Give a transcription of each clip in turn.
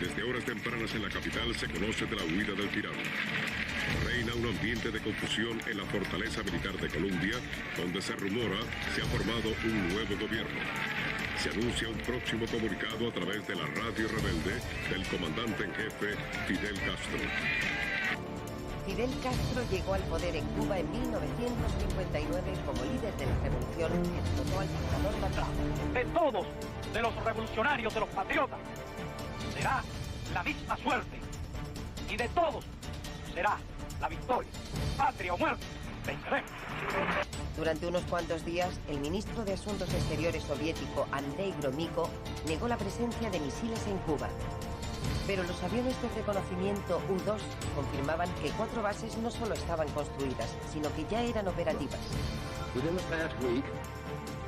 Desde horas tempranas en la capital se conoce de la huida del tirano. Reina un ambiente de confusión en la fortaleza militar de Colombia, donde se rumora se ha formado un nuevo gobierno. Se anuncia un próximo comunicado a través de la radio rebelde del comandante en jefe Fidel Castro. Fidel Castro llegó al poder en Cuba en 1959 como líder de la revolución que derrotó al dictador Batista. De todos, de los revolucionarios, de los patriotas, será la misma suerte. Y de todos será la victoria. Patria o muerte, venceremos. Durante unos cuantos días, el ministro de Asuntos Exteriores soviético Andrei Gromyko negó la presencia de misiles en Cuba. Pero los aviones de reconocimiento U-2 confirmaban que 4 bases no solo estaban construidas, sino que ya eran operativas. Within the past week,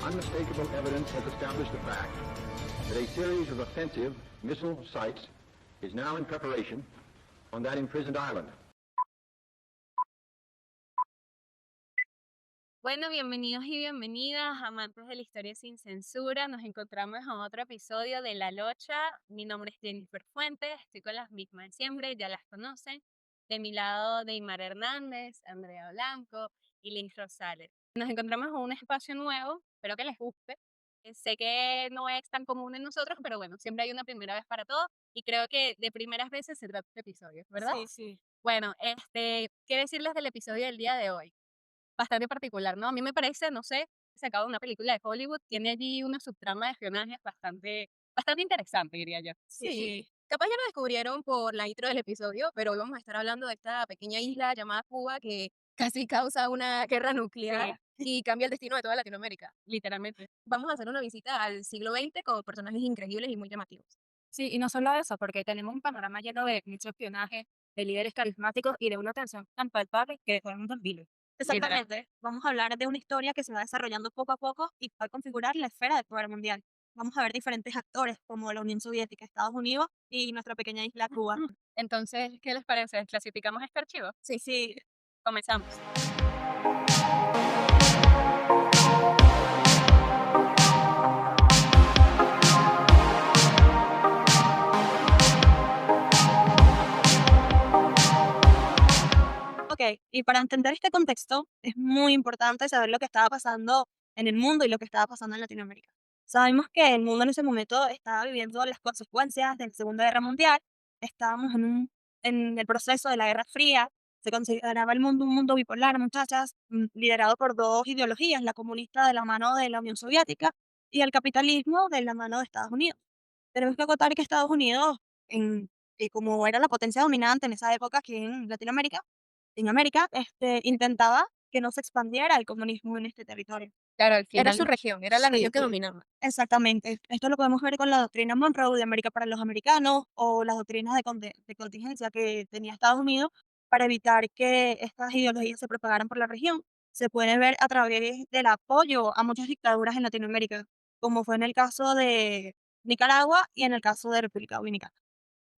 unmistakable evidence has established the fact that a series of offensive missile sites is now in preparation on that imprisoned island. Bueno, bienvenidos y bienvenidas, amantes de la historia sin censura. Nos encontramos en otro episodio de La Locha. Mi nombre es Jennifer Fuentes, estoy con las mismas de siempre, ya las conocen. De mi lado, Deimar Hernández, Andrea Blanco y Lynn Rosales. Nos encontramos en un espacio nuevo, espero que les guste. Sé que no es tan común en nosotros, pero bueno, siempre hay una primera vez para todo. Y creo que de primeras veces se trata este episodio, ¿verdad? Sí. Bueno, ¿qué decirles del episodio del día de hoy? Bastante particular, ¿no? A mí me parece, no sé, sacado de una película de Hollywood, tiene allí una subtrama de espionaje bastante interesante, diría yo. Sí. Capaz ya lo descubrieron por la intro del episodio, pero hoy vamos a estar hablando de esta pequeña isla llamada Cuba que casi causa una guerra nuclear y cambia el destino de toda Latinoamérica. Literalmente. Vamos a hacer una visita al siglo XX con personajes increíbles y muy llamativos. Sí, y no solo eso, porque tenemos un panorama lleno de mucho espionaje, de líderes carismáticos y de una tensión tan palpable que todo el mundo vive. Exactamente. Vamos a hablar de una historia que se va desarrollando poco a poco y va a configurar la esfera del poder mundial. Vamos a ver diferentes actores como la Unión Soviética, Estados Unidos y nuestra pequeña isla Cuba. Entonces, ¿qué les parece? ¿Clasificamos este archivo? Sí. Comenzamos. Ok, y para entender este contexto es muy importante saber lo que estaba pasando en el mundo y lo que estaba pasando en Latinoamérica. Sabemos que el mundo en ese momento estaba viviendo las consecuencias de la Segunda Guerra Mundial, estábamos en el proceso de la Guerra Fría, se consideraba el mundo un mundo bipolar, muchachas, liderado por dos ideologías, la comunista de la mano de la Unión Soviética y el capitalismo de la mano de Estados Unidos. Tenemos que acotar que Estados Unidos, como era la potencia dominante en esa época aquí en Latinoamérica, en América, intentaba que no se expandiera el comunismo en este territorio. Claro, al final. Era su región, era la Sí, región que sí. dominaba. Exactamente. Esto lo podemos ver con la doctrina Monroe de América para los americanos o las doctrinas de contingencia que tenía Estados Unidos para evitar que estas ideologías se propagaran por la región. Se puede ver a través del apoyo a muchas dictaduras en Latinoamérica, como fue en el caso de Nicaragua y en el caso de República Dominicana.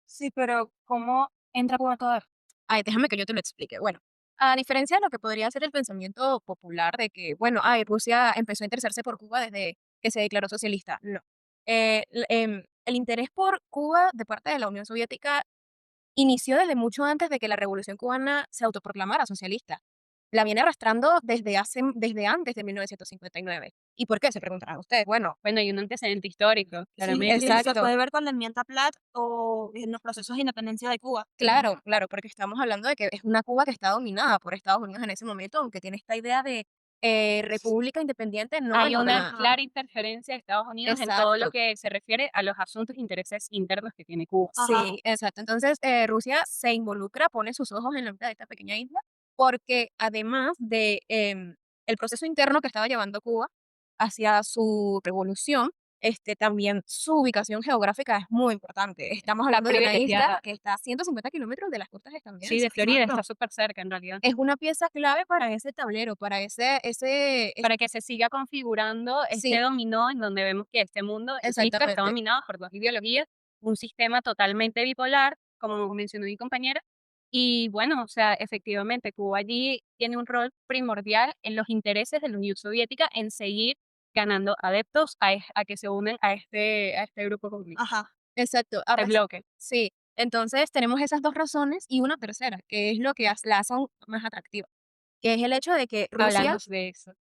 Sí, pero ¿cómo entra Cuba en todo esto? Ay, déjame que yo te lo explique. Bueno, a diferencia de lo que podría ser el pensamiento popular de que, bueno, Rusia empezó a interesarse por Cuba desde que se declaró socialista. No. El interés por Cuba de parte de la Unión Soviética inició desde mucho antes de que la Revolución cubana se autoproclamara socialista. La viene arrastrando desde antes de 1959. ¿Y por qué? Se preguntarán ustedes. Bueno, Hay un antecedente histórico, sí, claramente. exacto. Se puede ver con la enmienda Platt o en los procesos de independencia de Cuba. Claro, porque estamos hablando de que es una Cuba que está dominada por Estados Unidos en ese momento, aunque tiene esta idea de república independiente. No, Hay una nada. clara interferencia de Estados Unidos en todo lo Exacto. que se refiere a los asuntos e intereses internos que tiene Cuba. Sí, exacto. Entonces, Rusia se involucra, pone sus ojos en la mitad de esta pequeña isla, porque además de el proceso interno que estaba llevando Cuba hacia su revolución, también su ubicación geográfica es muy importante. Estamos hablando de una isla privilegiada. que está a 150 kilómetros de las costas Sí, estadounidenses. de Florida Exacto. está súper cerca en realidad. Es una pieza clave para ese tablero, para Para que se siga configurando Sí. dominó en donde vemos que este mundo existe, está Exactamente. dominado por dos ideologías, un sistema totalmente bipolar, como mencionó mi compañera, y bueno, o sea, efectivamente, Cuba allí tiene un rol primordial en los intereses de la Unión Soviética en seguir ganando adeptos a que se unen a este grupo comunista. Ajá. Exacto. de Ahora bloque. sí. Entonces tenemos esas 2 razones y una tercera, que es lo que la hace aún más atractiva, que es el hecho de que Rusia Hablamos de eso.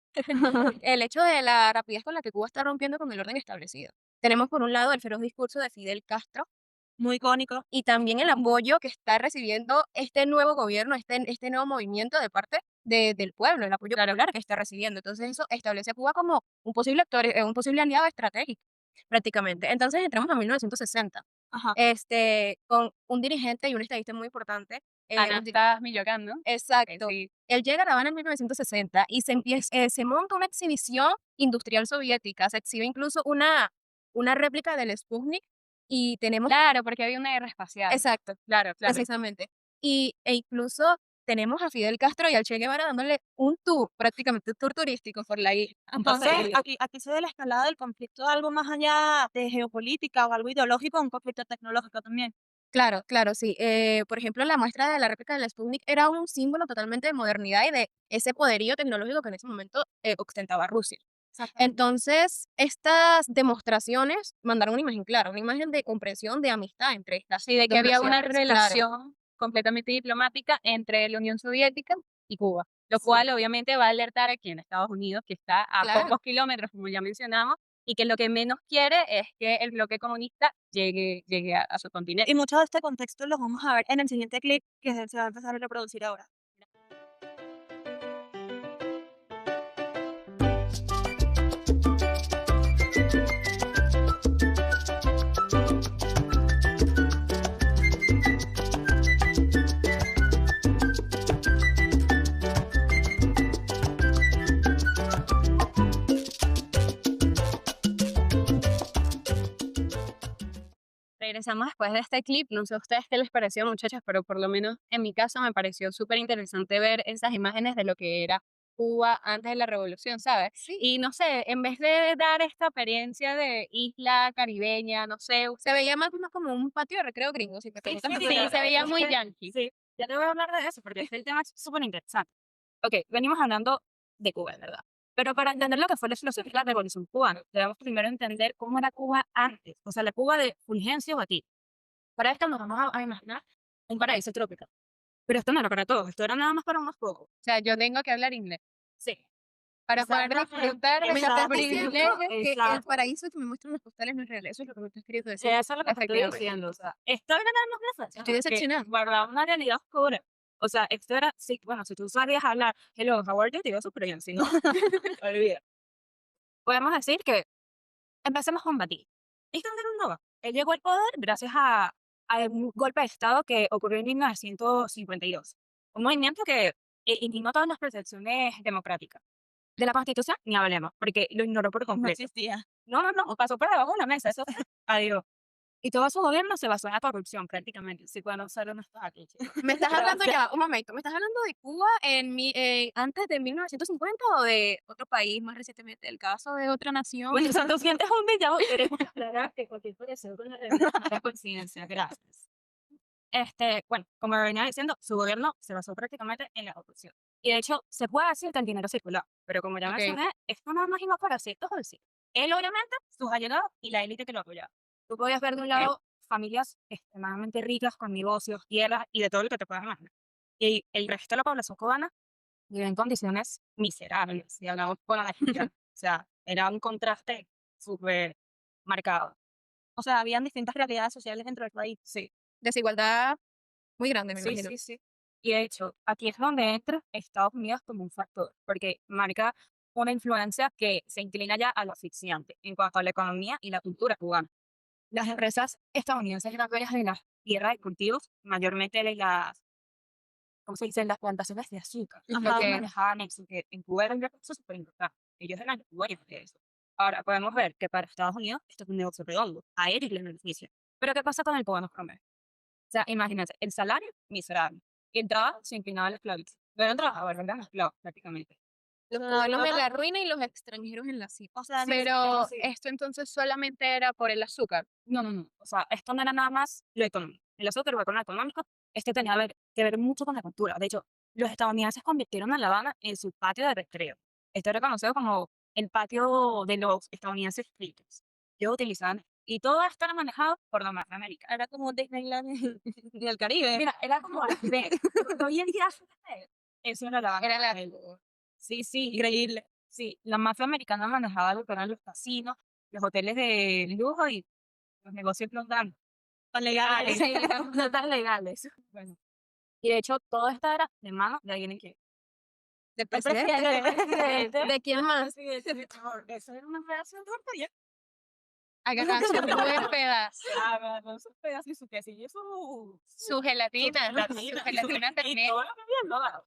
el hecho de la rapidez con la que Cuba está rompiendo con el orden establecido. Tenemos por un lado el feroz discurso de Fidel Castro, muy icónico, y también el apoyo que está recibiendo este nuevo gobierno, este nuevo movimiento de parte del pueblo, el apoyo popular que está recibiendo. Entonces eso establece a Cuba como un posible actor, un posible aliado estratégico, prácticamente. Entonces entramos a 1960, Ajá. con un dirigente y un estadista muy importante. Anastas Michoacán, ¿no? Exacto. Sí. Él llega a La Habana en 1960 y se monta una exhibición industrial soviética. Se exhibe incluso una réplica del Sputnik y tenemos... Claro, porque había una guerra espacial. Exacto, Claro, claro. precisamente. E incluso tenemos a Fidel Castro y al Che Guevara dándole un tour, prácticamente un tour turístico por la isla. Entonces, aquí se ve la escalada del conflicto algo más allá de geopolítica o algo ideológico, un conflicto tecnológico también. Claro, claro, sí. Por ejemplo, la muestra de la réplica del Sputnik era un símbolo totalmente de modernidad y de ese poderío tecnológico que en ese momento ostentaba Rusia. Entonces, estas demostraciones mandaron una imagen clara, una imagen de comprensión, de amistad entre estas sí, de que dos había una naciones, claro. relación completamente diplomática entre la Unión Soviética y Cuba, lo Sí. cual obviamente va a alertar aquí en Estados Unidos, que está a Claro. pocos kilómetros, como ya mencionamos, y que lo que menos quiere es que el bloque comunista llegue a su continente. Y mucho de este contexto lo vamos a ver en el siguiente clip que se va a empezar a reproducir ahora. Regresamos después de este clip. No sé a ustedes qué les pareció, muchachas, pero por lo menos en mi caso me pareció súper interesante ver esas imágenes de lo que era Cuba antes de la revolución, ¿sabes? Sí. Y no sé, en vez de dar esta experiencia de isla caribeña, no sé, Se veía más como un patio de recreo gringo, si me preguntas. sí, se veía muy yankee. Sí, ya te voy a hablar de eso porque este tema es súper interesante. Ok, venimos hablando de Cuba, ¿verdad? Pero para entender lo que fue la filosofía de la Revolución Cubana, debemos primero entender cómo era Cuba antes, o sea, la Cuba de Fulgencio Batista. Para esto nos vamos a imaginar un paraíso tropical. Pero esto no era para todos, esto era nada más para unos pocos. O sea, yo tengo que hablar inglés Sí. para poder Exactamente. disfrutar de Me estos estás privilegios. diciendo que el Exacto. paraíso que me muestran las postales no es real. Eso es lo que me estás queriendo Sí, decir. eso es lo que te estoy Efectivamente. diciendo. O sea, esto era nada más una frase. Estoy decepcionada. Guardaba una realidad oscura. O sea, esto era, sí, bueno, si tú sabías hablar, hello, how are you, te iba súper bien, si no, olvida. Podemos decir que empecemos con Batista. Alexander Nova, él llegó al poder gracias a un golpe de Estado que ocurrió en 1952. Un movimiento que indignó todas las percepciones democráticas. De la Constitución, ni hablemos, porque lo ignoró por No completo. existía. No, pasó por debajo de la mesa, eso adiós. Y todo su gobierno se basó en la corrupción, prácticamente, si pueden ser honestos aquí. Me estás Pero, hablando o sea, ya, un momento, ¿me estás hablando de Cuba antes de 1950 o de otro país más recientemente, el caso de otra nación? Bueno, si tú sientes un déjà vu, queremos aclarar que cualquier parecido con la realidad no es coincidencia, gracias. Bueno, como venía diciendo, su gobierno se basó prácticamente en la corrupción. Y de hecho, se puede decir que el dinero circulaba, pero como ya Ok. mencioné, esto nada más iba para ciertos bolsillos. Él, obviamente, sus allegados y la élite que lo apoyaba. Tú podías ver de un lado familias extremadamente ricas con negocios, tierras y de todo lo que te puedas imaginar. Y el resto de la población cubana vive en condiciones miserables, si hablamos con la gente. O sea, era un contraste súper marcado. O sea, habían distintas realidades sociales dentro del país. Sí, Desigualdad muy grande, me sí, imagino. sí, sí. Y de hecho, aquí es donde entra Estados Unidos como un factor, porque marca una influencia que se inclina ya a lo asfixiante en cuanto a la economía y la cultura cubana. Las empresas estadounidenses eran dueñas de las tierras de cultivos, mayormente de las, ¿cómo se dice?, las plantaciones de azúcar. Lo Ajá. que manejaban eso, que en Cuba era un recurso súper importante. Ellos eran los dueños de eso. Ahora, podemos ver que para Estados Unidos esto es un negocio redondo. A ellos les beneficia. Pero ¿qué pasa con el cubano promedio? O sea, imagínense, el salario miserable. Y el trabajo se inclinaba a la esclavitud. No eran trabajadores, eran esclavos prácticamente. Los cubanos en la ruina y los extranjeros en la cima. O sea, Pero sí. esto entonces solamente era por el azúcar. No. O sea, esto no era nada más lo económico. El azúcar o con lo económico, tenía que ver mucho con la cultura. De hecho, los estadounidenses convirtieron a La Habana en su patio de recreo. Esto era conocido como el patio de los estadounidenses ricos. Ellos utilizaban Y todo esto era manejado por la mafia americana. Era como Disneyland del Caribe. Mira, era como Las Vegas. Hoy en día es Las Vegas. Eso era la Era la- Sí, sí. Increíble. Sí, la mafia americana manejaba lo que eran los casinos, los hoteles de lujo y los negocios locales. Tan legales. Sí, no tan legales. Bueno, y de hecho, todo esto era de manos de alguien que... ¿Del El presidente? presidente. ¿De quién más? Eso era una relación de tortilla. Agarrarse un buen pedazo. Con sus pedazos y su quesillo y su... Su gelatina. Su gelatina y también. todo lo que había, ¿no?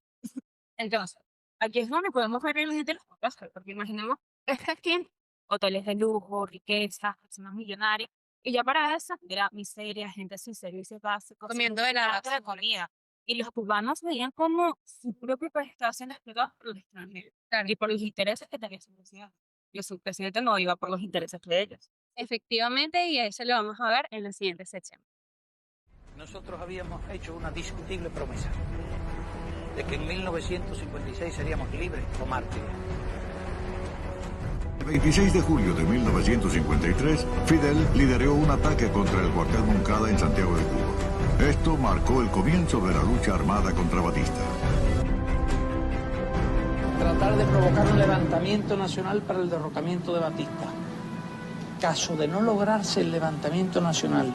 Entonces, aquí es donde podemos ver el de las cosas, porque imaginemos, este aquí, hoteles de lujo, riquezas, personas millonarias, y ya para eso era miseria, gente sin servicios básicos, Comiendo sin helados. de comida. Y los cubanos veían como su propio país estaba siendo explotado por los extranjeros Claro. y por los intereses que tenía su presidente. Y su presidente no iba por los intereses de ellos. Efectivamente, y eso lo vamos a ver en la siguiente sección. Nosotros habíamos hecho una discutible promesa de que en 1956 seríamos libres o mártires. El 26 de julio de 1953, Fidel lideró un ataque contra el cuartel Moncada en Santiago de Cuba. Esto marcó el comienzo de la lucha armada contra Batista. Tratar de provocar un levantamiento nacional para el derrocamiento de Batista. Caso de no lograrse el levantamiento nacional,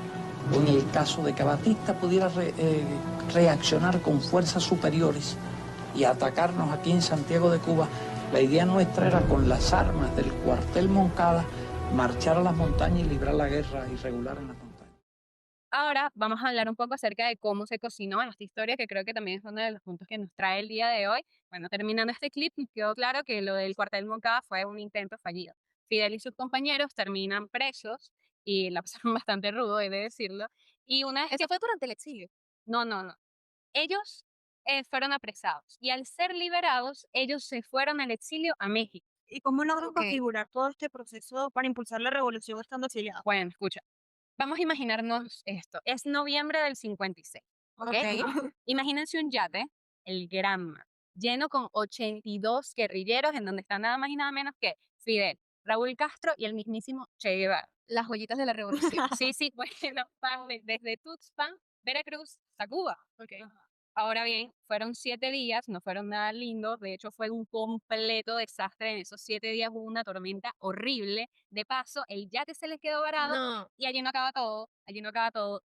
o en el caso de que Batista pudiera reaccionar con fuerzas superiores y atacarnos aquí en Santiago de Cuba, la idea nuestra era con las armas del cuartel Moncada marchar a las montañas y librar la guerra irregular en las montañas. Ahora vamos a hablar un poco acerca de cómo se cocinó en esta historia, que creo que también es uno de los puntos que nos trae el día de hoy. Bueno, terminando este clip, nos quedó claro que lo del cuartel Moncada fue un intento fallido. Fidel y sus compañeros terminan presos y la pasaron bastante rudo, he de decirlo. Y una vez Eso fue durante el exilio. No. Ellos fueron apresados y al ser liberados, ellos se fueron al exilio a México. ¿Y cómo logran Ok. configurar todo este proceso para impulsar la revolución estando exiliados? Bueno, escucha, vamos a imaginarnos esto. Es noviembre del 56, ¿ok? Imagínense un yate, el Granma, lleno con 82 guerrilleros, en donde está nada más y nada menos que Fidel, Raúl Castro y el mismísimo Che Guevara. Las joyitas de la revolución. Sí, bueno, desde Tuxpan, Veracruz, hasta Cuba. Ahora bien, fueron 7 días, no fueron nada lindos, de hecho fue un completo desastre. En esos 7 días hubo una tormenta horrible. De paso, el yate se les quedó varado No. y allí no acaba todo,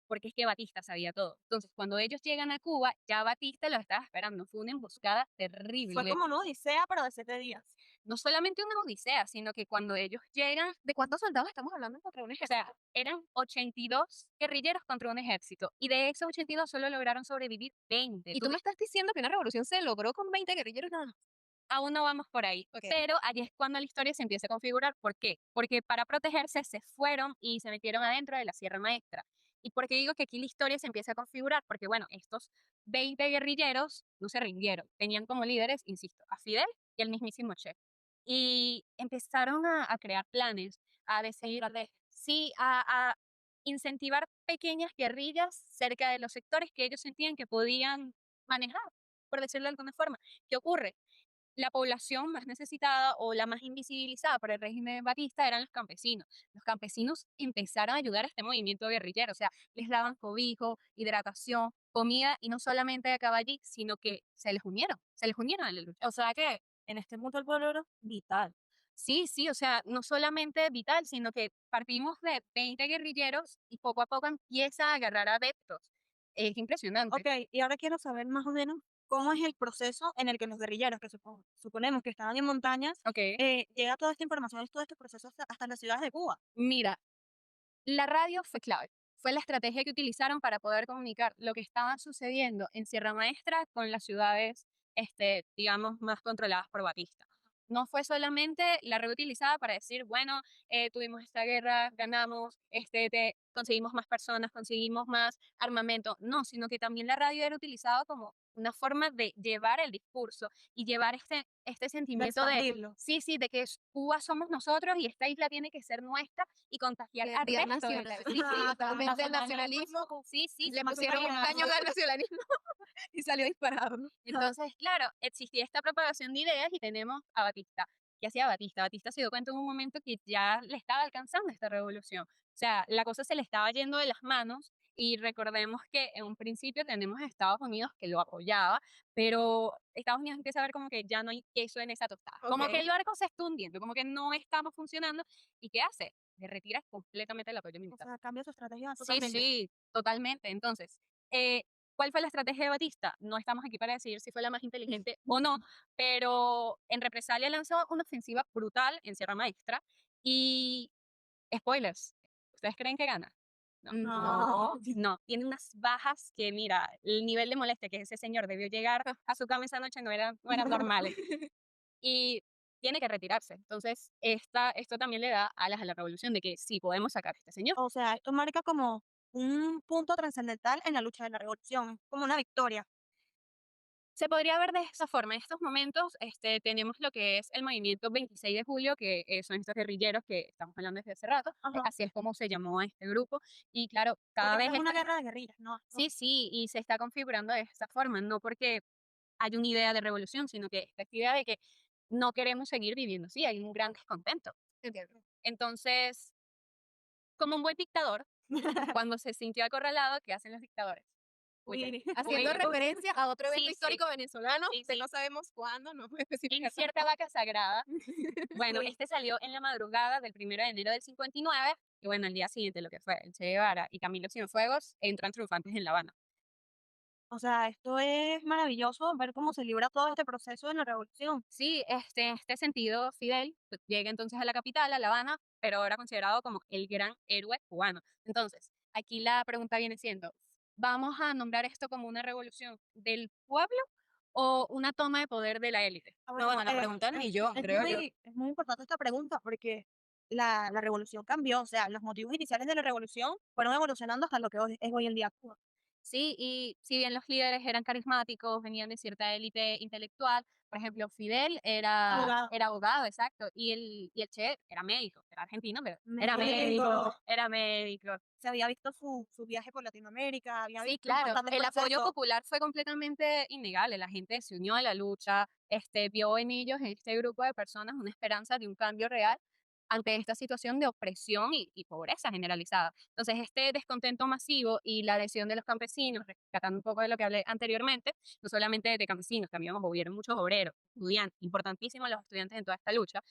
porque es que Batista sabía todo. Entonces, cuando ellos llegan a Cuba, ya Batista los estaba esperando. Fue una emboscada terrible. Fue como una odisea, pero de 7 días. No solamente una odisea, sino que cuando ellos llegan, ¿De cuántos soldados estamos hablando contra un o ejército? sea, eran 82 guerrilleros contra un ejército, y de esos 82 solo lograron sobrevivir 20. Y tú me estás diciendo que una revolución se logró con 20 guerrilleros nada más. Aún no vamos por ahí, Ok. pero allí es cuando la historia se empieza a configurar. ¿Por qué? Porque para protegerse se fueron y se metieron adentro de la Sierra Maestra. ¿Y por qué digo que aquí la historia se empieza a configurar? Porque, bueno, estos 20 guerrilleros no se rindieron. Tenían como líderes, insisto, a Fidel y al mismísimo Che. Y empezaron a crear planes, a decir, sí, a incentivar pequeñas guerrillas cerca de los sectores que ellos sentían que podían manejar, por decirlo de alguna forma. ¿Qué ocurre? La población más necesitada o la más invisibilizada por el régimen Batista eran los campesinos. Los campesinos empezaron a ayudar a este movimiento guerrillero, o sea, les daban cobijo, hidratación, comida, y no solamente acaba allí, sino que se les unieron a la lucha. O sea que en este punto el pueblo era vital. Sí, o sea, no solamente vital, sino que partimos de 20 guerrilleros y poco a poco empieza a agarrar adeptos. Es impresionante. Ok, y ahora quiero saber más o menos cómo es el proceso en el que los guerrilleros, que suponemos que estaban en montañas, Ok. llega toda esta información y todo este proceso hasta las ciudades de Cuba. Mira, la radio fue clave. Fue la estrategia que utilizaron para poder comunicar lo que estaba sucediendo en Sierra Maestra con las ciudades, digamos, más controladas por Batista. No fue solamente la red utilizada para decir, bueno, tuvimos esta guerra, ganamos, conseguimos más personas, conseguimos más armamento. No, sino que también la radio era utilizada como una forma de llevar el discurso y llevar este sentimiento de, expandirlo. sí, de que Cuba somos nosotros y esta isla tiene que ser nuestra, y contagiar al Día resto. nacional. Sí, Totalmente el nacionalismo. Sí, Le pusieron un caño al nacionalismo y salió disparado. Entonces, claro, existía esta propagación de ideas y tenemos a Batista. ¿qué hacía Batista? Batista se dio cuenta en un momento que ya le estaba alcanzando esta revolución. O sea, la cosa se le estaba yendo de las manos y recordemos que en un principio tenemos a Estados Unidos que lo apoyaba, pero Estados Unidos empieza a ver como que ya no hay queso en esa tostada. Como que el barco se está hundiendo, como que no estamos funcionando. ¿Y qué hace? Le retira completamente el apoyo O militar. sea, cambia su estrategia Sí, totalmente. sí, totalmente. Entonces, ¿cuál fue la estrategia de Batista? No estamos aquí para decidir si fue la más inteligente o no, pero en represalia lanzó una ofensiva brutal en Sierra Maestra y, spoilers, ¿ustedes creen que gana? No, no, tiene unas bajas que, mira, el nivel de molestia que ese señor debió llegar a su cama esa noche no eran normales. Y tiene que retirarse. Entonces, esto también le da alas a la revolución de que sí podemos sacar a este señor. O sea, esto marca como un punto trascendental en la lucha de la revolución, como una victoria. Se podría ver de esa forma. En estos momentos tenemos lo que es el movimiento 26 de julio, que son estos guerrilleros que estamos hablando desde hace rato. Ajá. Así es como se llamó a este grupo. Y claro, cada Porque vez es una guerra de guerrillas, ¿no? Sí, sí, y se está configurando de esta forma, no porque hay una idea de revolución, sino que esta idea de que no queremos seguir viviendo así, hay un gran descontento. Entonces, como un buen dictador, cuando se sintió acorralado, ¿qué hacen los dictadores? Huyen. Haciendo Huyen. referencia a otro evento Sí, sí. histórico venezolano, Sí, que sí. no sabemos cuándo, no puede En especificar. cierta vaca sagrada. Bueno, Sí. este salió en la madrugada del 1 de enero del 59, y bueno, al día siguiente lo que fue el Che Guevara y Camilo Cienfuegos entran triunfantes en La Habana. O sea, esto es maravilloso ver cómo se libra todo este proceso en la revolución. Sí, en este sentido, Fidel llega entonces a la capital, a La Habana, pero era considerado como el gran héroe cubano. Entonces, aquí la pregunta viene siendo, ¿vamos a nombrar esto como una revolución del pueblo o una toma de poder de la élite? No, bueno, la pregunta del millón, es creo yo. es muy importante esta pregunta porque la revolución cambió. O sea, los motivos iniciales de la revolución fueron evolucionando hasta lo que es hoy en día Cuba. Sí, y si bien los líderes eran carismáticos, venían de cierta élite intelectual, por ejemplo, Fidel Abogado. era abogado, exacto, y el Che era médico, era argentino, pero era Médico. médico, era médico. Se había visto su viaje por Latinoamérica, había Sí, visto claro, bastante el apoyo proceso. popular fue completamente innegable, la gente se unió a la lucha, vio en ellos, en este grupo de personas, una esperanza de un cambio real ante esta situación de opresión y pobreza generalizada. Entonces, este descontento masivo y la adhesión de los campesinos, rescatando un poco de lo que hablé anteriormente, no solamente de campesinos, también hubieron muchos obreros, estudiantes, importantísimos los estudiantes en toda esta lucha.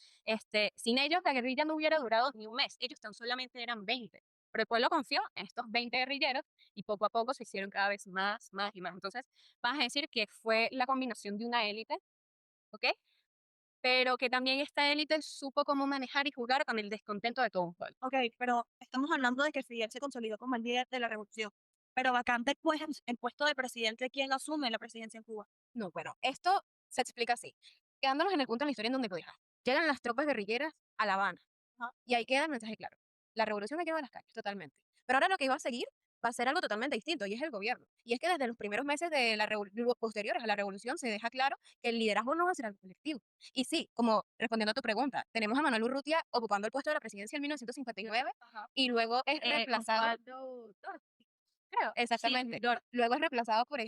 Sin ellos, la guerrilla no hubiera durado ni un mes, ellos tan solamente eran 20. Pero el pueblo confió en estos 20 guerrilleros y poco a poco se hicieron cada vez más, más y más. Entonces, vas a decir que fue la combinación de una élite, ¿ok? Pero que también esta élite supo cómo manejar y jugar con el descontento de todo un pueblo. Ok, pero estamos hablando de que Fidel se consolidó como el líder de la revolución. Pero vacante pues el puesto de presidente, ¿quién asume la presidencia en Cuba? No, bueno, esto se explica así. Quedándonos en el punto de la historia en donde lo deja. Llegan las tropas guerrilleras a La Habana. Ajá. Y ahí queda el mensaje claro. La revolución ha quedado en las calles, totalmente. Pero ahora lo que iba a seguir va a ser algo totalmente distinto, y es el gobierno. Y es que desde los primeros meses de posteriores a la revolución se deja claro que el liderazgo no va a ser algo colectivo. Y sí, como respondiendo a tu pregunta, tenemos a Manuel Urrutia ocupando el puesto de la presidencia en 1959 y luego es reemplazado. Creo, exactamente. Luego es reemplazado por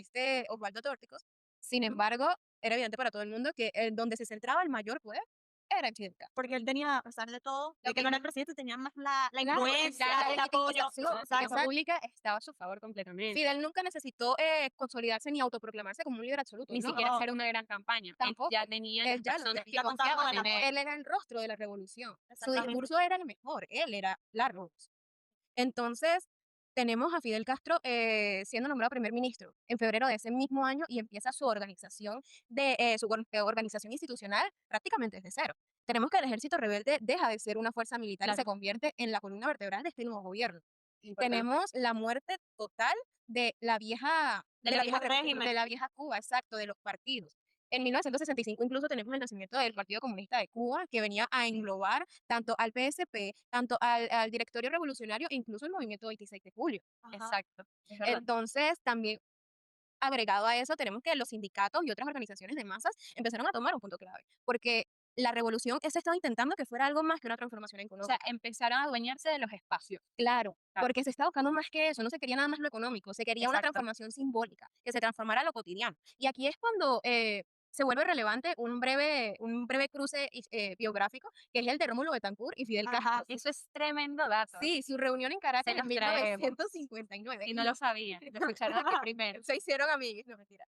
Osvaldo Tórticos. Sin embargo, era evidente para todo el mundo que donde se centraba el mayor poder era en Fidel Castro. Porque él tenía, a pesar de todo, de que no era el presidente, tenía más la Claro, influencia, claro, el apoyo. exacto. La opinión pública estaba a su favor completamente. Fidel nunca necesitó consolidarse ni autoproclamarse como un líder absoluto. Ni no. siquiera hacer una gran campaña. Tampoco. Ya tenía Él ya lo personas tenía. que confiaban en contaba él. Él era el rostro de la revolución. Su Exactamente. discurso era el mejor. Él era la Rose. Entonces, tenemos a Fidel Castro siendo nombrado primer ministro en febrero de ese mismo año y empieza su organización organización institucional prácticamente desde cero. Tenemos que el ejército rebelde deja de ser una fuerza militar y se convierte en la columna vertebral de este nuevo gobierno. Tenemos la muerte total de la vieja régimen. de la vieja Cuba, exacto, de los partidos. En 1965 incluso tenemos el nacimiento del Partido Comunista de Cuba, que venía a englobar tanto al PSP, tanto al Directorio Revolucionario e incluso el Movimiento 26 de Julio. Ajá. Exacto. es verdad. Entonces, también agregado a eso, tenemos que los sindicatos y otras organizaciones de masas empezaron a tomar un punto clave, porque la revolución se estaba intentando que fuera algo más que una transformación O económica. sea, empezaron a adueñarse de los espacios. Claro, Claro. porque se estaba buscando más que eso, no se quería nada más lo económico, se quería una Exacto. transformación simbólica, que se transformara lo cotidiano. Y aquí es cuando se vuelve relevante un breve cruce biográfico, que es el de Rómulo Betancourt y Fidel Ajá, Castro. eso es tremendo dato. Sí, su reunión en Caracas Se en los traemos. 1959. Y no lo sabía, lo escucharon aquí primero. Se hicieron amigos, no mentira.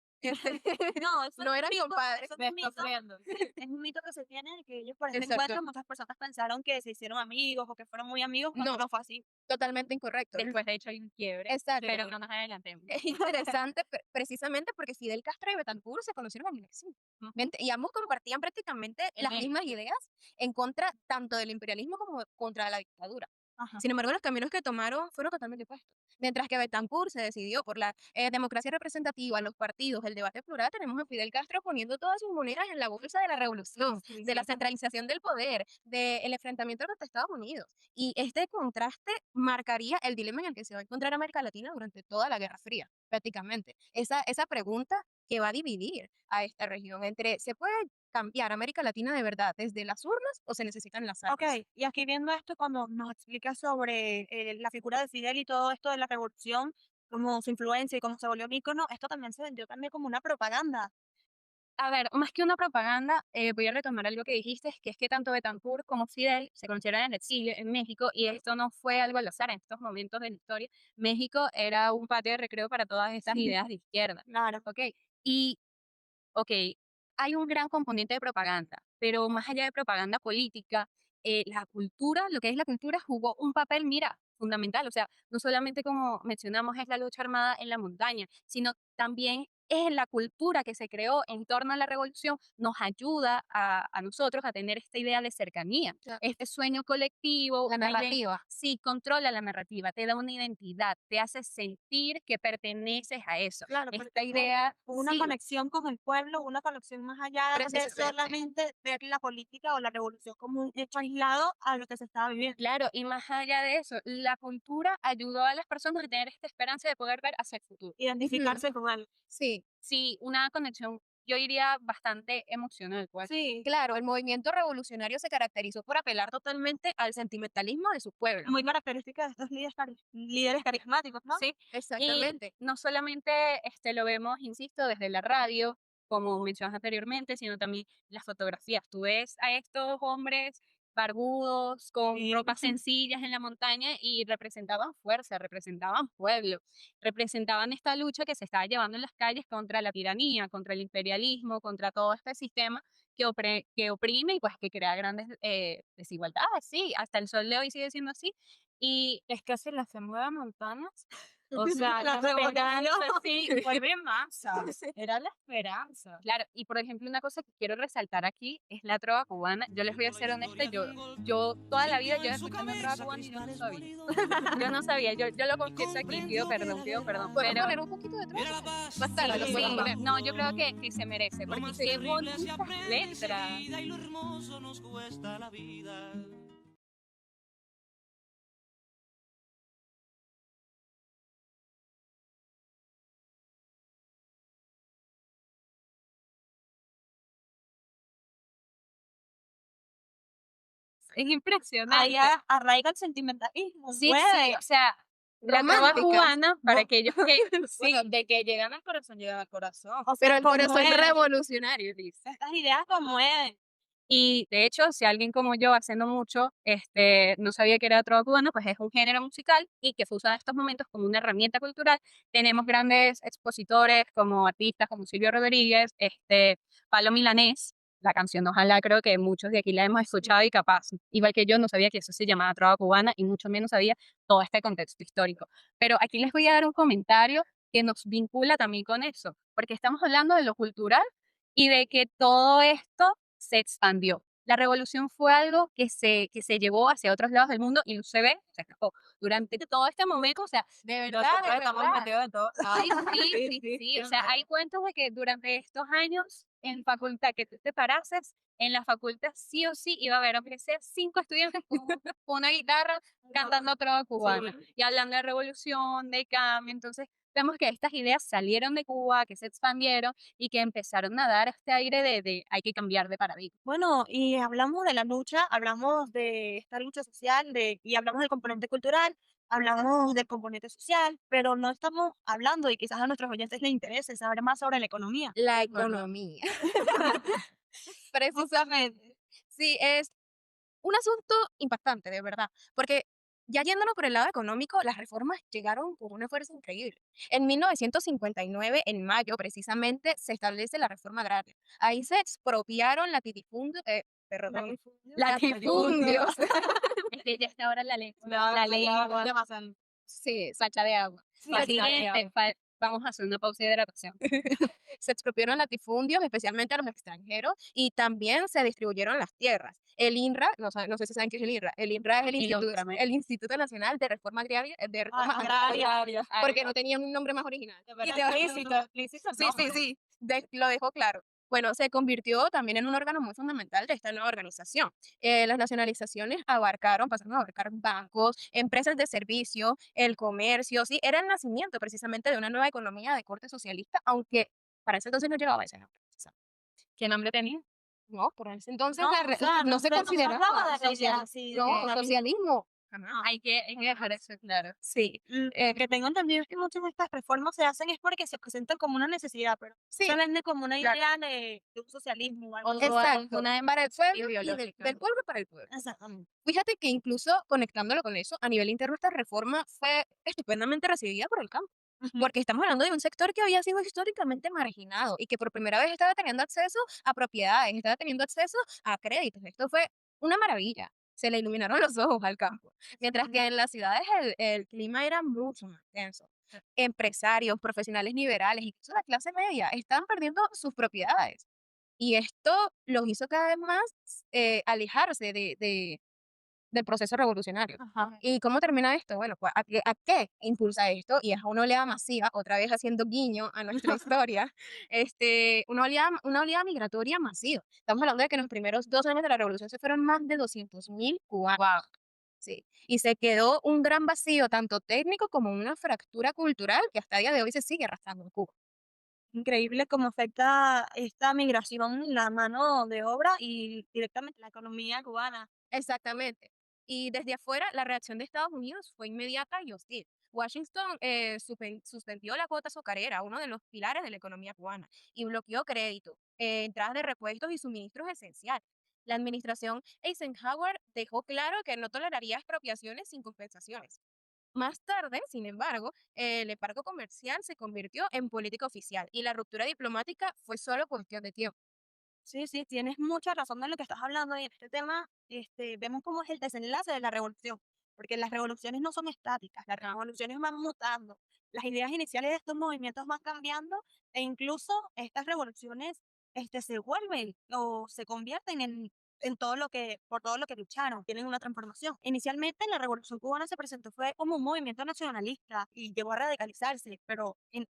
No, eso No es eran un mito, compadres. eso es Me un mito, está friendo. es un mito que se tiene de que ellos por este Exacto. encuentro muchas personas pensaron que se hicieron amigos o que fueron muy amigos, cuando No. no fue así. Totalmente incorrecto. Después, de hecho, hay un quiebre, Exacto. pero no nos adelantemos. Es interesante precisamente porque Fidel Castro y Betancourt se conocieron en el exilio. Y ambos compartían prácticamente las México. mismas ideas en contra tanto del imperialismo como contra la dictadura. Ajá. Sin embargo, los caminos que tomaron fueron totalmente opuestos. Mientras que Betancourt se decidió por la democracia representativa, los partidos, el debate plural, tenemos a Fidel Castro poniendo todas sus monedas en la bolsa de la revolución, Sí, de la sí. centralización del poder, del enfrentamiento contra Estados Unidos. Y este contraste marcaría el dilema en el que se va a encontrar América Latina durante toda la Guerra Fría, prácticamente. Esa pregunta que va a dividir a esta región entre, ¿se puede cambiar América Latina de verdad desde las urnas o se necesitan las armas? Ok, y aquí viendo esto, cuando nos explica sobre la figura de Fidel y todo esto de la revolución, como su influencia y cómo se volvió un ícono, esto también se vendió también como una propaganda. A ver, más que una propaganda, voy a retomar algo que dijiste, que es que tanto Betancourt como Fidel se conocieron en el exilio en México y esto no fue algo al azar. En estos momentos de la historia, México era un patio de recreo para todas estas ideas de izquierda. Claro. ¿Ok? Y, ok, hay un gran componente de propaganda, pero más allá de propaganda política, la cultura, lo que es la cultura, jugó un papel, mira, fundamental. O sea, no solamente como mencionamos es la lucha armada en la montaña, sino también es la cultura que se creó en torno a la revolución, nos ayuda a nosotros a tener esta idea de cercanía, Claro. este sueño colectivo. La una idea- narrativa. Sí, controla la narrativa, te da una identidad, te hace sentir que perteneces a eso. Claro, Esta porque idea, hubo una sí, conexión con el pueblo, una conexión más allá de Precisamente. solamente ver la política o la revolución como un hecho aislado a lo que se estaba viviendo. claro, y más allá de eso, la cultura ayudó a las personas a tener esta esperanza de poder ver hacia el futuro. Identificarse con algo. Sí, Sí, una conexión, yo diría, bastante emocional, pues. Sí, claro, el movimiento revolucionario se caracterizó por apelar totalmente al sentimentalismo de su pueblo. muy característica de estos líderes carismáticos, ¿no? Sí, y Exactamente. no solamente lo vemos, insisto, desde la radio, como mencionas anteriormente, sino también las fotografías. Tú ves a estos hombres barbudos, con Sí. ropas sencillas en la montaña y representaban fuerza, representaban pueblo, representaban esta lucha que se estaba llevando en las calles contra la tiranía, contra el imperialismo, contra todo este sistema que oprime y pues que crea grandes desigualdades. Sí, hasta el sol de hoy sigue siendo así. Y Es que si la se mueve montañas, o sea, La la revolución. esperanza, sí, vuelve masa. Era la esperanza. claro, y por ejemplo, una cosa que quiero resaltar aquí es la trova cubana. Yo les voy a ser honesta, yo toda la vida yo escuchando trova cubana y yo no sabía. Yo no sabía, yo lo confieso aquí, pido perdón, ¿Podemos pero poner un poquito de trova? Más tarde lo sí, podemos poner. no, yo creo que se merece, porque qué bonitas letras. Y lo hermoso nos cuesta la vida. Es impresionante. Ahí arraiga el sentimentalismo, Sí, puede. sí, o sea, la trova Románticas. cubana, para aquellos que, sí, Bueno, de que llegan al corazón, llegan al corazón. O sea, Pero el corazón conmueve. revolucionario, Liz. Estas ideas conmueven. y de hecho, si alguien como yo, haciendo mucho, no sabía que era trova cubana, pues es un género musical y que se usa en estos momentos como una herramienta cultural. Tenemos grandes expositores como artistas como Silvio Rodríguez, Palo Milanés, la canción Ojalá, creo que muchos de aquí la hemos escuchado y capaz, igual que yo, no sabía que eso se llamaba trova cubana y mucho menos sabía todo este contexto histórico. Pero aquí les voy a dar un comentario que nos vincula también con eso, porque estamos hablando de lo cultural y de que todo esto se expandió. La revolución fue algo que se llevó hacia otros lados del mundo y no se ve, se escapó. Durante todo este momento, o sea, de verdad, Nosotros de estamos verdad. metidos en todo. Sí, o sea, hay cuentos de que durante estos años en facultad que tú te parases, en la facultad sí o sí iba a haber, aunque sea 5 estudiantes con una guitarra cantando trova cubana y hablando de revolución, de cambio. Entonces, vemos que estas ideas salieron de Cuba, que se expandieron y que empezaron a dar este aire de hay que cambiar de paradigma. Bueno, y hablamos de la lucha, hablamos de esta lucha social y hablamos del componente cultural, hablamos del componente social, pero no estamos hablando, y quizás a nuestros oyentes les interese saber más sobre la economía. La ¿verdad? economía. Precisamente. Justamente. Sí, es un asunto impactante, de verdad, porque ya yéndonos por el lado económico, las reformas llegaron con una fuerza increíble. En 1959, en mayo precisamente, se establece la reforma agraria. Ahí se expropiaron perdón, Latifundios. latifundios. Es que ya está ahora La la lengua. ya pasan. Sí, sacha de agua. Sí, Se así expropiaron. Vamos a hacer una pausa de hidratación. Se expropiaron latifundios, especialmente a los extranjeros, y también se distribuyeron las tierras. El INRA, no sé si saben qué es el INRA. El INRA es el Instituto Nacional de Reforma Agraria, agraria. porque no tenía un nombre más original. Y te- Explícito, Sí, lo dejó claro. Bueno, se convirtió también en un órgano muy fundamental de esta nueva organización. Las nacionalizaciones pasaron a abarcar bancos, empresas de servicio, el comercio, sí, era el nacimiento precisamente de una nueva economía de corte socialista, aunque para ese entonces no llevaba ese nombre. ¿Qué nombre tenía? No, por ese entonces No, o sea, no se no se consideraba hablaba de sociedad así, de no, socialismo. socialismo. Jamás. Hay que dejar eso claro. Sí, Que tengo entendido es que muchas de estas reformas se hacen es porque se presentan como una necesidad, pero sí, se vende como una claro. idea de un socialismo o algo así. exacto. una Para el pueblo y ideológica. del pueblo para el pueblo. Exactamente. Fíjate que incluso conectándolo con eso, a nivel interno esta reforma fue estupendamente recibida por el campo, porque estamos hablando de un sector que había sido históricamente marginado y que por primera vez estaba teniendo acceso a propiedades, estaba teniendo acceso a créditos. Esto fue una maravilla. Se le iluminaron los ojos al campo. Mientras que en las ciudades el clima era mucho más tenso. Empresarios, profesionales liberales, incluso la clase media, estaban perdiendo sus propiedades. Y esto los hizo cada vez más alejarse del proceso revolucionario. Ajá. ¿Y cómo termina esto? Bueno, pues, ¿a qué impulsa esto? Y es una oleada masiva, otra vez haciendo guiño a nuestra historia, una oleada migratoria masiva. Estamos hablando de que en los primeros 2 años de la revolución se fueron más de 200.000 cubanos. Sí. Y se quedó un gran vacío, tanto técnico como una fractura cultural que hasta el día de hoy se sigue arrastrando en Cuba. Increíble cómo afecta esta migración la mano de obra y directamente la economía cubana. Exactamente. Y desde afuera, la reacción de Estados Unidos fue inmediata y hostil. Washington suspendió la cuota azucarera, uno de los pilares de la economía cubana, y bloqueó crédito, entradas de repuestos y suministros esenciales. La administración Eisenhower dejó claro que no toleraría expropiaciones sin compensaciones. Más tarde, sin embargo, el embargo comercial se convirtió en política oficial y la ruptura diplomática fue solo cuestión de tiempo. Sí, sí, tienes mucha razón en lo que estás hablando y en este tema vemos cómo es el desenlace de la revolución, porque las revoluciones no son estáticas, las revoluciones van mutando, las ideas iniciales de estos movimientos van cambiando e incluso estas revoluciones se vuelven o se convierten en todo lo que, por todo lo que lucharon, tienen una transformación. Inicialmente la revolución cubana se presentó fue como un movimiento nacionalista y llegó a radicalizarse, pero en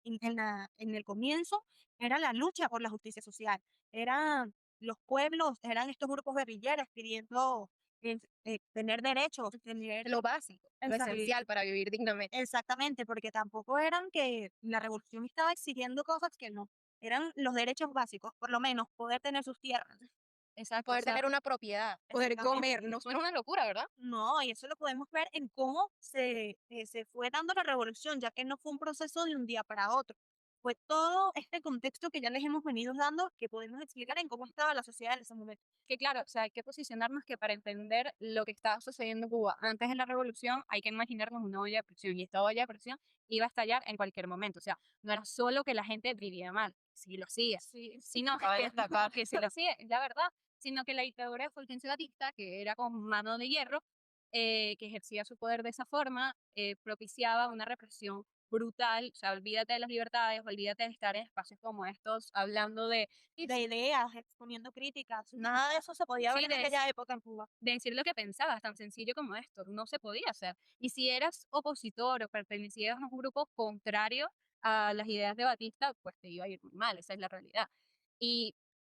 el comienzo era la lucha por la justicia social, eran los pueblos, eran estos grupos guerrilleros pidiendo tener derechos, tener Lo básico, lo Exacto. esencial para vivir dignamente. Exactamente, porque tampoco eran que la revolución estaba exigiendo cosas que no, eran los derechos básicos, por lo menos poder tener sus tierras. Exacto. Poder tener una propiedad, poder Exactamente. comer, no suena una locura, ¿verdad? No, y eso lo podemos ver en cómo se fue dando la revolución, ya que no fue un proceso de un día para otro. Fue todo este contexto que ya les hemos venido dando que podemos explicar en cómo estaba la sociedad en ese momento. Que claro, o sea, hay que posicionarnos que para entender lo que estaba sucediendo en Cuba antes de la revolución hay que imaginarnos una olla de presión y esta olla de presión iba a estallar en cualquier momento. O sea, no era solo que la gente vivía mal, sí lo hacía, sino Cabe destacar. que sí lo hacía, es la verdad, sino que la dictadura de Fulgencio Batista, que era con mano de hierro, que ejercía su poder de esa forma, propiciaba una represión brutal. O sea, olvídate de las libertades, olvídate de estar en espacios como estos hablando de De ideas, exponiendo críticas, nada de eso se podía ver Sí, en aquella época en Cuba. de decir lo que pensabas, tan sencillo como esto, no se podía hacer. Y si eras opositor o pertenecías a un grupo contrario a las ideas de Batista, pues te iba a ir muy mal, esa es la realidad. Y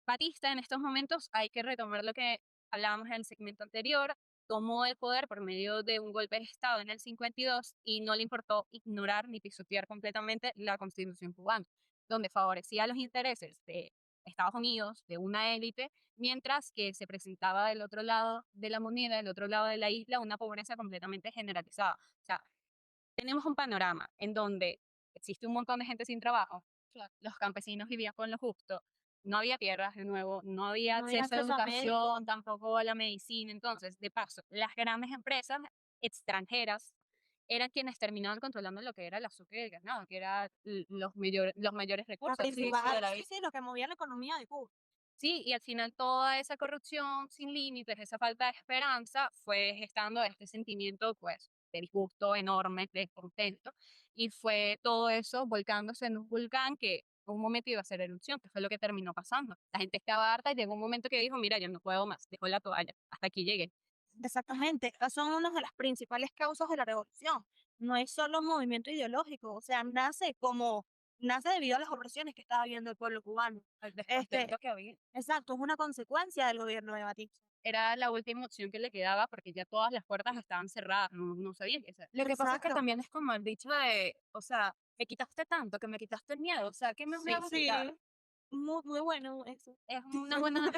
Batista en estos momentos, hay que retomar lo que hablábamos en el segmento anterior, tomó el poder por medio de un golpe de Estado en el 52 y no le importó ignorar ni pisotear completamente la Constitución cubana, donde favorecía los intereses de Estados Unidos, de una élite, mientras que se presentaba del otro lado de la moneda, del otro lado de la isla, una pobreza completamente generalizada. O sea, tenemos un panorama en donde existe un montón de gente sin trabajo, los campesinos vivían con lo justo, no había tierras de nuevo, no había No había acceso a acceso a médicos. educación, tampoco a la medicina. Entonces, de paso, las grandes empresas extranjeras eran quienes terminaban controlando lo que era el azúcar y el ganado, que eran los mayores La recursos. principal, sí, lo que movía la economía de Cuba. Sí, y al final toda esa corrupción sin límites, esa falta de esperanza, fue gestando este sentimiento, pues, de disgusto enorme, de descontento, y fue todo eso volcándose en un volcán que en un momento iba a hacer erupción, que fue lo que terminó pasando. La gente estaba harta y llegó un momento que dijo, mira, yo no puedo más, dejó la toalla, hasta aquí llegué. Exactamente, estas son una de las principales causas de la revolución. No es solo un movimiento ideológico, o sea, nace debido a las opresiones que estaba viviendo el pueblo cubano. Al descontento que había. Exacto, es una consecuencia del gobierno de Batista. Era la última opción que le quedaba porque ya todas las puertas estaban cerradas, no sabían qué hacer. Lo que pasa es que Exacto. también es como el dicho de, o sea, me quitaste tanto que me quitaste el miedo, o sea, ¿qué me vas a quitar? Muy bueno eso. Es una buena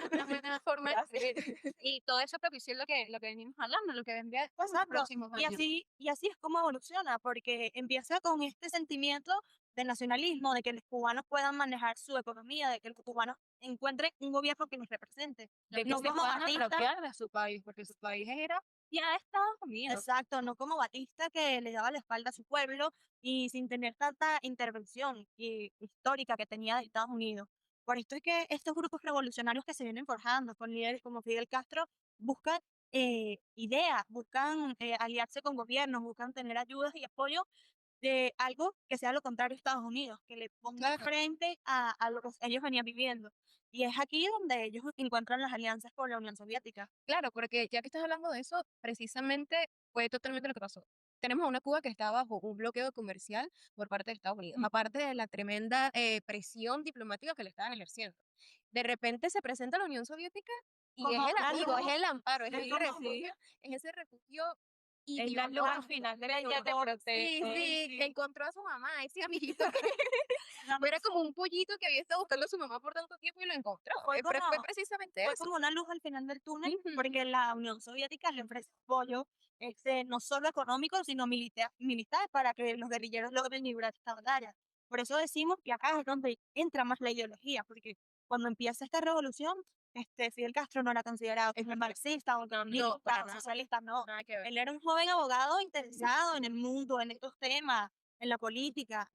forma de decir. Y todo eso propició lo que venimos hablando, lo que vendría después en los Exacto. próximos años. Y así es como evoluciona, porque empieza con este sentimiento de nacionalismo, de que los cubanos puedan manejar su economía, de que los cubanos encuentren un gobierno que los represente. De que No se como van a Batista, apropiar de su país, porque su país era ya Estados Unidos. exacto, no como Batista que le daba la espalda a su pueblo y sin tener tanta intervención histórica que tenía de Estados Unidos. Por esto es que estos grupos revolucionarios que se vienen forjando con líderes como Fidel Castro buscan ideas, buscan aliarse con gobiernos, buscan tener ayudas y apoyo de algo que sea lo contrario a Estados Unidos, que le ponga frente a lo que ellos venían viviendo. Y es aquí donde ellos encuentran las alianzas con la Unión Soviética. Claro, porque ya que estás hablando de eso, precisamente fue totalmente lo que pasó. Tenemos a una Cuba que está bajo un bloqueo comercial por parte de Estados Unidos, aparte de la tremenda presión diplomática que le estaban ejerciendo. De repente se presenta la Unión Soviética y es Como el una amigo, es luz, el amparo, es es el como refugio, es ese refugio Es la luz al ideológico. final de la Sí, protege. sí, que encontró a su mamá, ese amiguito que era como un pollito que había estado buscando a su mamá por tanto tiempo y lo encontró. fue Fue como, precisamente fue eso. como una luz al final del túnel, Ujú. porque la Unión Soviética le ofrece apoyo, no solo económico, sino militar para que los guerrilleros logren librar esta batalla. Por eso decimos que acá es donde entra más la ideología, porque cuando empieza esta revolución, Fidel Castro no era considerado como marxista o comunista o socialista, no. Nada que ver. Él era un joven abogado interesado en el mundo, en estos temas, en la política.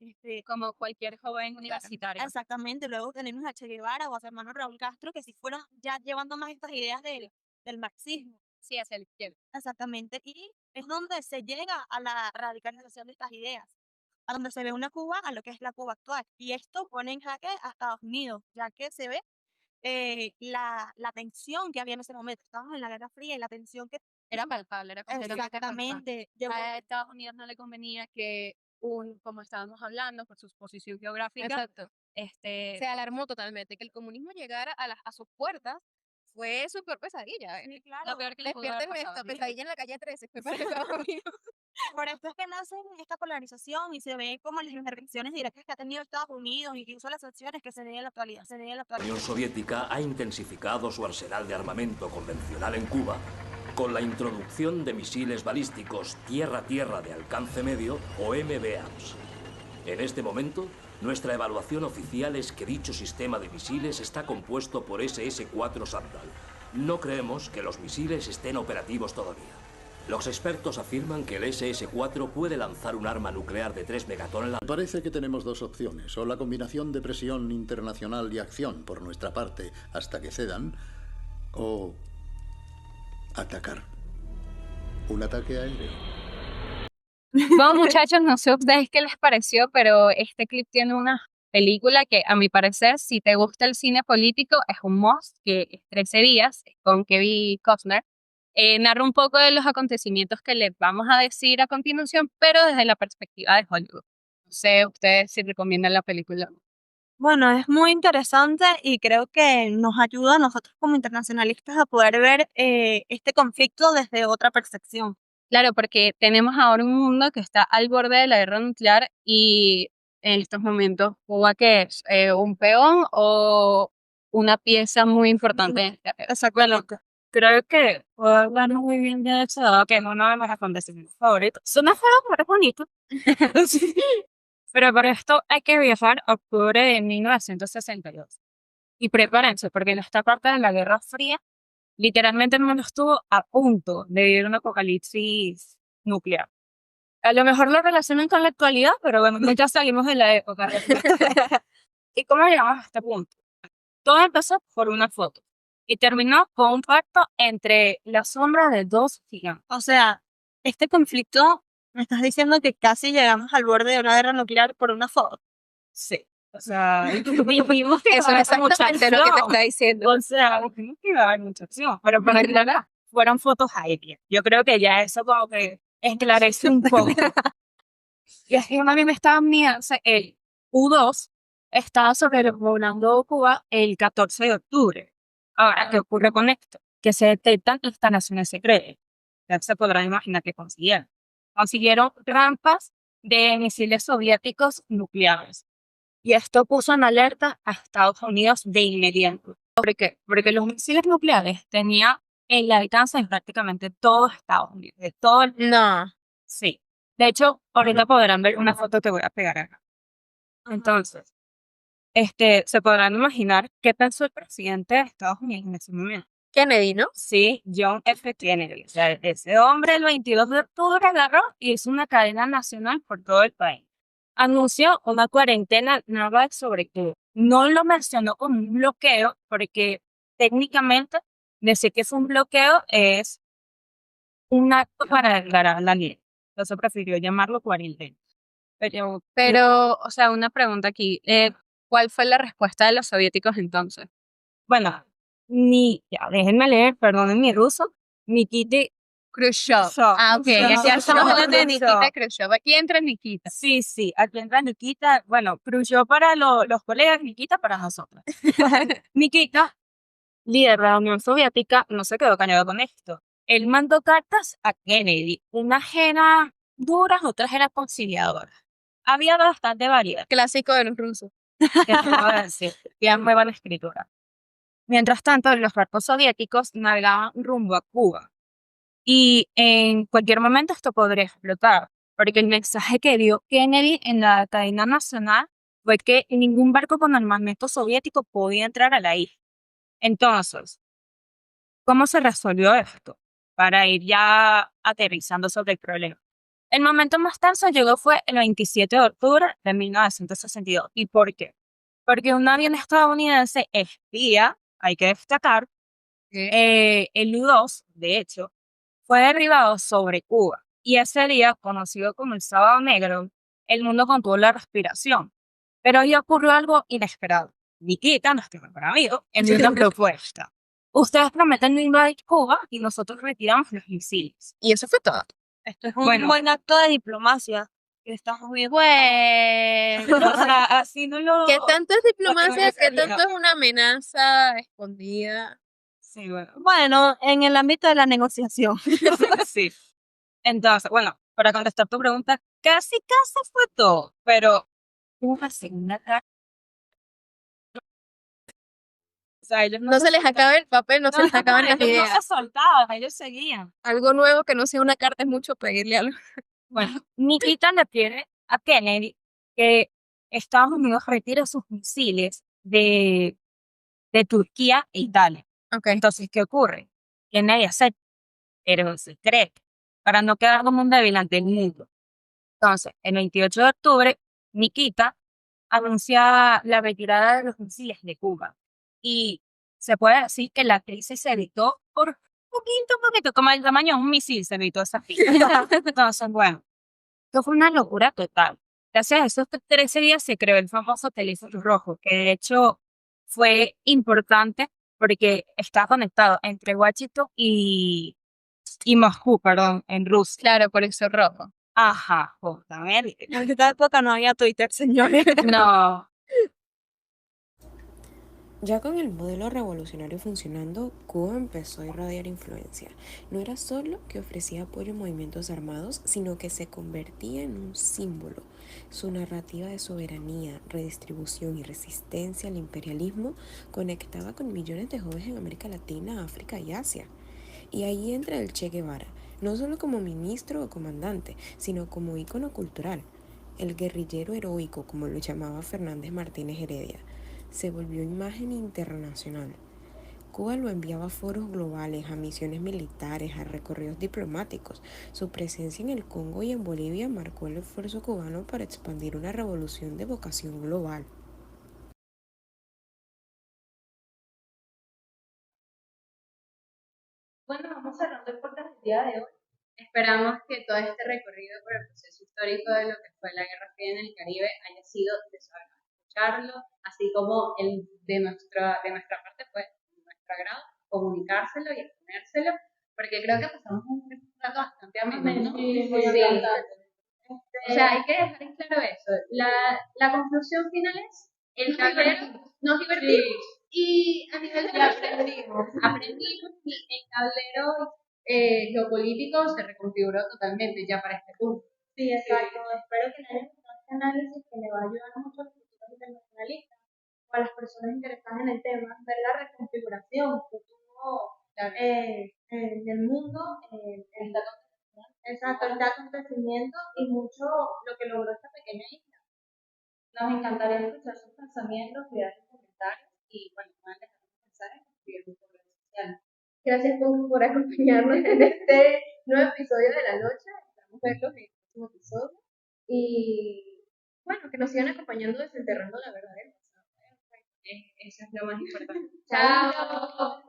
Como cualquier joven universitario. Exactamente, luego tenemos a Che Guevara o a su hermano Raúl Castro, que sí fueron ya llevando más estas ideas del marxismo. Sí, hacia la izquierda. Exactamente, y es donde se llega a la radicalización de estas ideas, a donde se ve una Cuba a lo que es la Cuba actual. Y esto pone en jaque a Estados Unidos, ya que se ve la tensión que había en ese momento. Estábamos en la Guerra Fría y la tensión que... Era palpable, era completamente palpable. Exactamente. llegó- A Estados Unidos no le convenía que como estábamos hablando, por su posición geográfica, Exacto. Se alarmó totalmente. Que el comunismo llegara a sus puertas fue su peor pesadilla. Sí, claro. lo peor que le pudo haber Despierten pasado. esta pesadilla en la calle 13, fue para Estados Unidos. Por esto es que nace esta polarización y se ve como las intervenciones directas que ha tenido Estados Unidos, incluso las acciones que se ven en la actualidad. La Unión Soviética ha intensificado su arsenal de armamento convencional en Cuba con la introducción de misiles balísticos tierra-tierra de alcance medio o MBAMS. En este momento, nuestra evaluación oficial es que dicho sistema de misiles está compuesto por SS-4 Sandal. No creemos que los misiles estén operativos todavía. Los expertos afirman que el SS-4 puede lanzar un arma nuclear de 3 megatoneladas. Parece que tenemos dos opciones, o la combinación de presión internacional y acción por nuestra parte hasta que cedan, o atacar. Un ataque aéreo. Bueno, muchachos, no sé a ustedes qué les pareció, pero este clip tiene una película que, a mi parecer, si te gusta el cine político, es un must, que es 13 días, con Kevin Costner. Narra un poco de los acontecimientos que les vamos a decir a continuación, pero desde la perspectiva de Hollywood. No sé ustedes si recomiendan la película. Bueno, es muy interesante y creo que nos ayuda a nosotros como internacionalistas a poder ver este conflicto desde otra percepción. Claro, porque tenemos ahora un mundo que está al borde de la guerra nuclear y en estos momentos Cuba, ¿qué es? ¿Un peón o una pieza muy importante? Exactamente. creo que puedo hablar muy bien de eso, dado que es uno de mis acontecimientos favoritos. Suena feo, pero es bonito. Sí. Pero para esto hay que viajar a octubre de 1962. Y prepárense, porque en esta parte de la Guerra Fría, literalmente el mundo estuvo a punto de vivir un apocalipsis nuclear. A lo mejor lo relacionan con la actualidad, pero bueno, ya salimos de la época. ¿Y cómo llegamos a este punto? Todo empezó por una foto y terminó con un pacto entre la sombra de dos gigantes. O sea, este conflicto, me estás diciendo que casi llegamos al borde de una guerra nuclear por una foto. Sí. O sea, vimos que Eso iba a es haber mucha exactamente lo que te acción. está diciendo. O sea, vimos que iba a haber mucha acción. Pero para aclarar, fueron fotos aéreas. Yo creo que ya eso como que esclarece un poco. Y es que a mí me estaba mirando, o sea, el U-2 estaba sobrevolando Cuba el 14 de octubre. Ahora, ¿qué ocurre con esto? Que se detectan instalaciones secretas. Ya se podrán imaginar que consiguieron. Consiguieron rampas de misiles soviéticos nucleares. Y esto puso en alerta a Estados Unidos de inmediato. ¿Por qué? Porque los misiles nucleares tenían el alcance de prácticamente todo Estados Unidos. De todo el... No. Sí. De hecho, ahorita podrán ver una foto que voy a pegar acá. Entonces, se podrán imaginar qué pensó el presidente de Estados Unidos en ese momento. Kennedy, ¿no? Sí, John F. Kennedy. O sea, ese hombre el 22 de octubre agarró y hizo una cadena nacional por todo el país. Anunció una cuarentena naval sobre Cuba. No lo mencionó como un bloqueo, porque técnicamente decir que es un bloqueo es un acto para declarar la guerra. Entonces prefirió llamarlo cuarentena. Pero, o sea, una pregunta aquí. ¿Cuál fue la respuesta de los soviéticos entonces? Bueno, ya, déjenme leer, perdonen mi ruso. Nikita Khrushchev. Ah, ok. Aquí estamos hablando de Nikita Khrushchev. Aquí entra Nikita. Sí, aquí entra Nikita. Bueno, Khrushchev para los colegas, Nikita para nosotros. Nikita, líder de la Unión Soviética, no se quedó callado con esto. Él mandó cartas a Kennedy. Unas eran duras, otras eran conciliadoras. Había bastante variedad. Clásico de los rusos. Tienen muy buena escritura. Mientras tanto, los barcos soviéticos navegaban rumbo a Cuba. Y en cualquier momento esto podría explotar, porque el mensaje que dio Kennedy en la cadena nacional fue que ningún barco con armamento soviético podía entrar a la isla. Entonces, ¿cómo se resolvió esto? Para ir ya aterrizando sobre el problema. El momento más tenso llegó fue el 27 de octubre de 1962. ¿Y por qué? Porque un avión estadounidense espía, hay que destacar, el U-2, de hecho, fue derribado sobre Cuba. Y ese día, conocido como el Sábado Negro, el mundo contuvo la respiración. Pero ahí ocurrió algo inesperado. Nikita, nuestro mejor amigo, envió una propuesta. Ustedes prometen no invadir Cuba y nosotros retiramos los misiles. Y eso fue todo. Esto es un buen acto de diplomacia. Que estamos muy bueno. O sea, así no lo... ¿Qué tanto es diplomacia? ¿Qué tanto es una amenaza escondida? Sí, bueno. Bueno, en el ámbito de la negociación. Sí. Entonces, bueno, para contestar tu pregunta, casi fue todo, pero una segunda carta. O sea, ellos no se les acaba el papel, no se les acaban las ideas. No se soltaban, ellos seguían. Algo nuevo que no sea una carta es mucho pedirle algo. Bueno, Nikita le pide a Kennedy que Estados Unidos retire sus misiles de Turquía e Italia. Okay. Entonces, ¿qué ocurre? Kennedy acepta, pero en secreto, para no quedar como un débil ante el mundo. Entonces, el 28 de octubre, Nikita anuncia la retirada de los misiles de Cuba. Y se puede decir que la crisis se evitó por poquito, como el tamaño de un misil se evitó esa crisis. Entonces, bueno, esto fue una locura total. Gracias a esos 13 días se creó el famoso teléfono rojo, que de hecho fue importante porque está conectado entre Washington y Moscú, perdón, en Rusia. Claro, por eso rojo. Ajá, justamente. En esta época no había Twitter, señores. No. Ya con el modelo revolucionario funcionando, Cuba empezó a irradiar influencia. No era solo que ofrecía apoyo a movimientos armados, sino que se convertía en un símbolo. Su narrativa de soberanía, redistribución y resistencia al imperialismo conectaba con millones de jóvenes en América Latina, África y Asia. Y ahí entra el Che Guevara, no solo como ministro o comandante, sino como ícono cultural. El guerrillero heroico, como lo llamaba Fernández Martínez Heredia, se volvió imagen internacional. Cuba lo enviaba a foros globales, a misiones militares, a recorridos diplomáticos. Su presencia en el Congo y en Bolivia marcó el esfuerzo cubano para expandir una revolución de vocación global. Bueno, vamos cerrando el podcast del día de hoy. Esperamos que todo este recorrido por el proceso histórico de lo que fue la Guerra Fría en el Caribe haya sido de su agrado escucharlo, así como el de nuestra parte fue de nuestro agrado comunicárselo y exponérselo, porque creo que pasamos un rato bastante ameno, ¿no? Sí. O sea, hay que dejar en claro eso. La conclusión final es el tablero, nos divertimos y a nivel de aprendimos y el tablero geopolítico se reconfiguró totalmente ya para este punto. Sí, exacto. Espero que les haya gustado este análisis, que le va a ayudar mucho a los futuros internacionalistas o a las personas interesadas en el tema, ver la reconfiguración que tuvo en el mundo, este acontecimiento y mucho lo que logró esta pequeña isla. Nos encantaría escuchar sus pensamientos, cuidar sus comentarios y bueno, pueden dejar sus mensajes y escribirnos por redes sociales. Gracias por acompañarnos en este nuevo episodio de La Noche. Esperamos verlos en el próximo episodio. Y bueno, que nos sigan acompañando desenterrando la verdad del pasado. Eso es lo más importante. Chao.